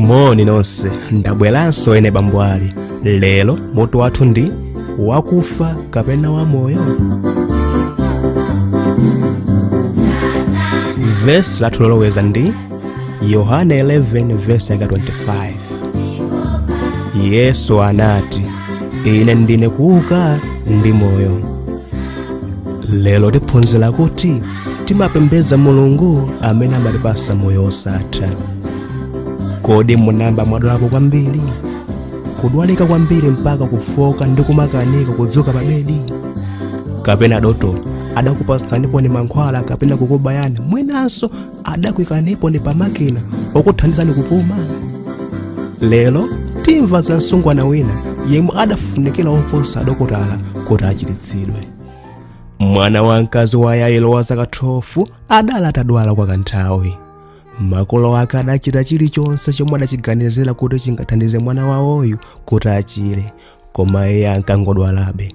Moni nonse, ndabweranso ene bambo ali. Lero moto wathu ndi wakufa kapena wamoyo. Verse lathu loloweza ndi Yohane 11 verse 25. Yesu anati, ine ndine kuuka ndi moyo. Lero tiphunzira kuti timapembedza Mulungu amene amatipasa moyo osatha. Kodi munamba mwadwalapo kwambiri? Kudwalika kwambiri mpaka kufoka ndi kumakanika kudzuka pa bedi? Kapena dotolo adakupatsanipo ni mankhwala kapena kukubayani mwinanso adakuyikanipo ni pamakina okuthandizani kupuma? Lero timva za msungwana wina yemwe adafunikira oposa adokotala kuti achiritsidwe. Mwana wa mkazi wa Yairo wa zaka 12 adala atadwala kwa kanthawi. Makolo ake adachita chilichonse chomwe adachiganizira kuti chingathandize mwana wawoyu kuti achire, koma iye ankangodwalabe.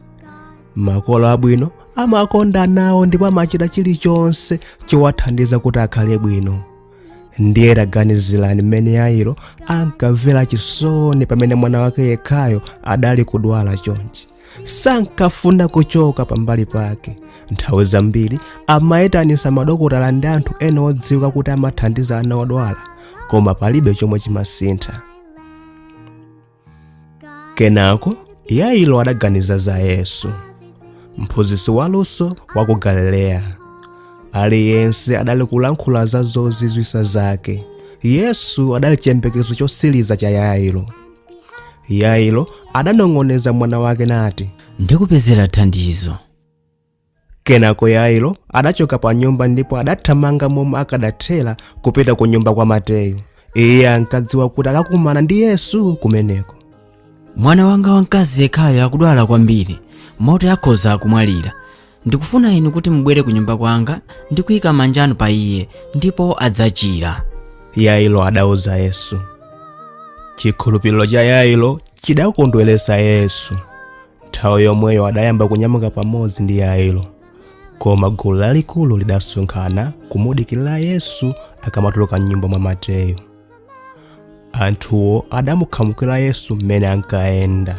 Makolo abwino amakonda nawo ndipo amachita chilichonse chowathandiza kuti akhale bwino. Ndiye taganizirani mmene Yairo ankamvera chisoni pamene mwana wake yekhayo adali kudwala chonchi. Sankafuna kuchoka pambali pake. Nthawi zambiri amayitanisa madokotala ndi anthu ena odziwika kuti amathandiza ana odwala, koma palibe chomwe chimasintha. Kenako Yairo adaganiza za Yesu, mphunzitsi waluso wa ku Galileya. Aliyense adali kulankhula za zozizwisa zake. Yesu adali chiyembekezo chosiriza cha Yairo. Yairo adanong'oneza mwana wake nati, ndikupezera thandizo. Kenako Yairo adachoka pa nyumba ndipo adathamanga momwe akadathera kupita ku nyumba kwa Mateyu. Iye ankadziwa kuti akakumana ndi Yesu kumeneko. Mwana wanga wamkazi yekhayo akudwala kwambiri, moto akhoza kumwalira. Ndikufuna inu kuti mubwere ku nyumba kwanga ndi kuyika manja anu pa iye ndipo adzachira. Yairo adauza Yesu. Chikhulupiriro cha Yairo chidakondweretsa Yesu. Nthawi yomweyo adayamba kunyamuka pamodzi ndi Yairo, koma gulu lalikulu lidasonkhana kumudikirira Yesu akamatuluka nyumba mwa Mateyu. Anthuwo adamukhamukira Yesu mmene ankayenda.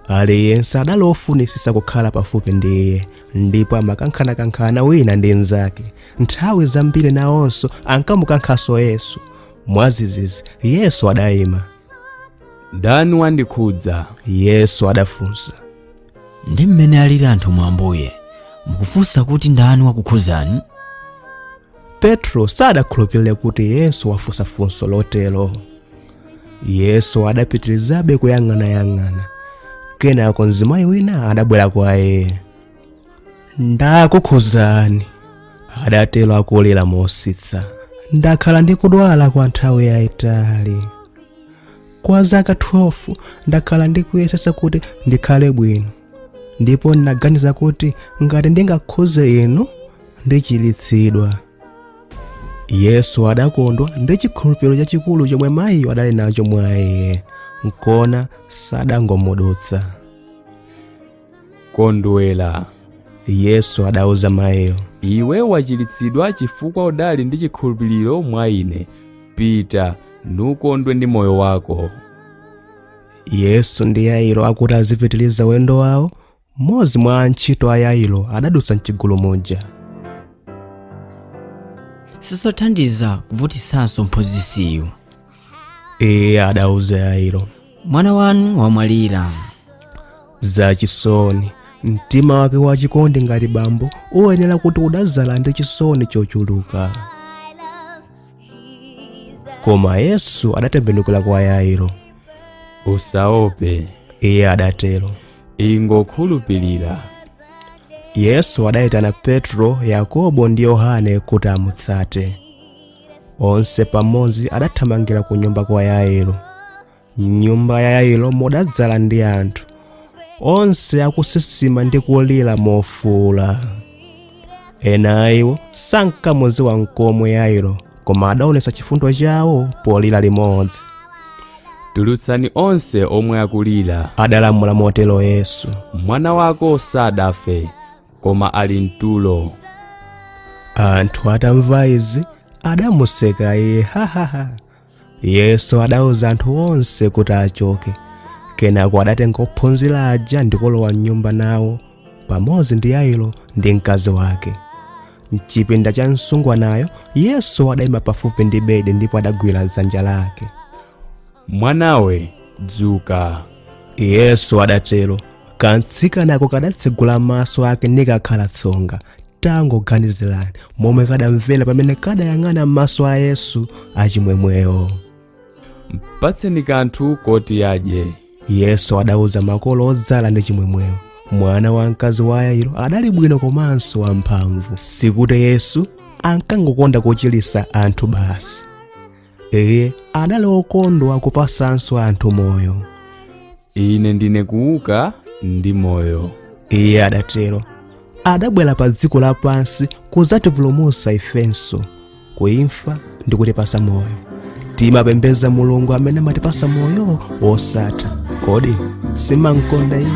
Aliyense adali ofunisisa kukhala pafupi ndi iye, ndipo amakankhana wina ndi mnzake. Nthawi zambiri nawonso ankamukankhanso Yesu. Mwazizizi Yesu adayima. Ndani wandikhudza? Yesu adafunsa. Ndi mmene alili anthu mwa Ambuye, mukufunsa kuti ndani wakukhudzani? Petro sadakhulupirire kuti Yesu wafunsa funso lotero. Yesu adapitirizabe kuyang'anayang'ana. Kenako mzimayi wina adabwera kwa iye. Ndakukhudzani, adatero akulira mositsa. Ndakhala ndikudwala kwa nthawi yayitali. Kwa zaka 12 ndakhala ndikuyesesa kuti ndikhale bwino, ndipo ndinaganiza kuti ngati ndingakhudze inu ndichiritsidwa. Yesu adakondwa ndi chikhulupiriro chachikulu chomwe mayiyo adali nacho mwa iye, nkona sadangomudutsa. Kondwera. Yesu adauza mayiyo, iwe wachiritsidwa chifukwa udali ndi chikhulupiriro mwa ine. Pita nukondwe ndi moyo wako. Yesu ndi Yairo akuti azipitiliza ulendo wawo, mmodzi mwa antchito a Yairo adadutsa mchigulu muja. Sizothandiza kuvutisanso mphunzitsiyu. Iye adauza Yairo, mwana wanu wamwalira. Zachisoni, mtima wake wachikondi ngati bambo uyenera kuti udazala ndi chisoni chochuluka. Koma Yesu adatembenukira kwa Yairo. Usaope, iye adatero, ingokhulupirira. Yesu adayitana Petro, Yakobo ndi Yohane kuti amutsate. Onse pamodzi adathamangira ku nyumba kwa Yairo. Nyumba ya Yairo modadzala ndi anthu, onse akusisima ndi kulira mofuwula. Ena iwo sankamudziwa n'komwe Yairo, koma adaonesa chifundo chawo polira limodzi. Tulutsani onse omwe akulira, adalamula motero Yesu. Mwana wako sadafe, koma ali mtulo. Anthu atamva izi adamuseka iye, hahaha. Yesu adauza anthu onse kuti achoke. Kenako adatenga ophunzira aja ndi kulowa m'nyumba nawo pamodzi ndi Yairo ndi mkazi wake. M'chipinda cha msungwanayo Yesu adayima pafupi ndi bedi ndipo adagwira dzanja lake. Mwanawe, dzuka. Yesu adatero. Kantsikanako kadatsegula maso ake nikakhala tsonga. Tangoganizirani momwe kadamvera pamene kadayang'ana m'maso a Yesu achimwemweyo. Mpatseni kanthu koti adye. Yesu adauza makolo odzala ndi chimwemweyo. Mwana wa mkazi wa Yairo adali bwino komanso wamphamvu. Sikuti Yesu ankangokonda kuchilitsa anthu basi. Iye adali okondwa kupasanso anthu moyo. Ine ndine kuuka ndi moyo. Iye adatero. Adabwera pa dziko lapansi kudzatipulumutsa ifenso kuimfa ndi kutipasa moyo. Timapembedza Mulungu amene amatipasa moyo osatha. Kodi simankonda Iye?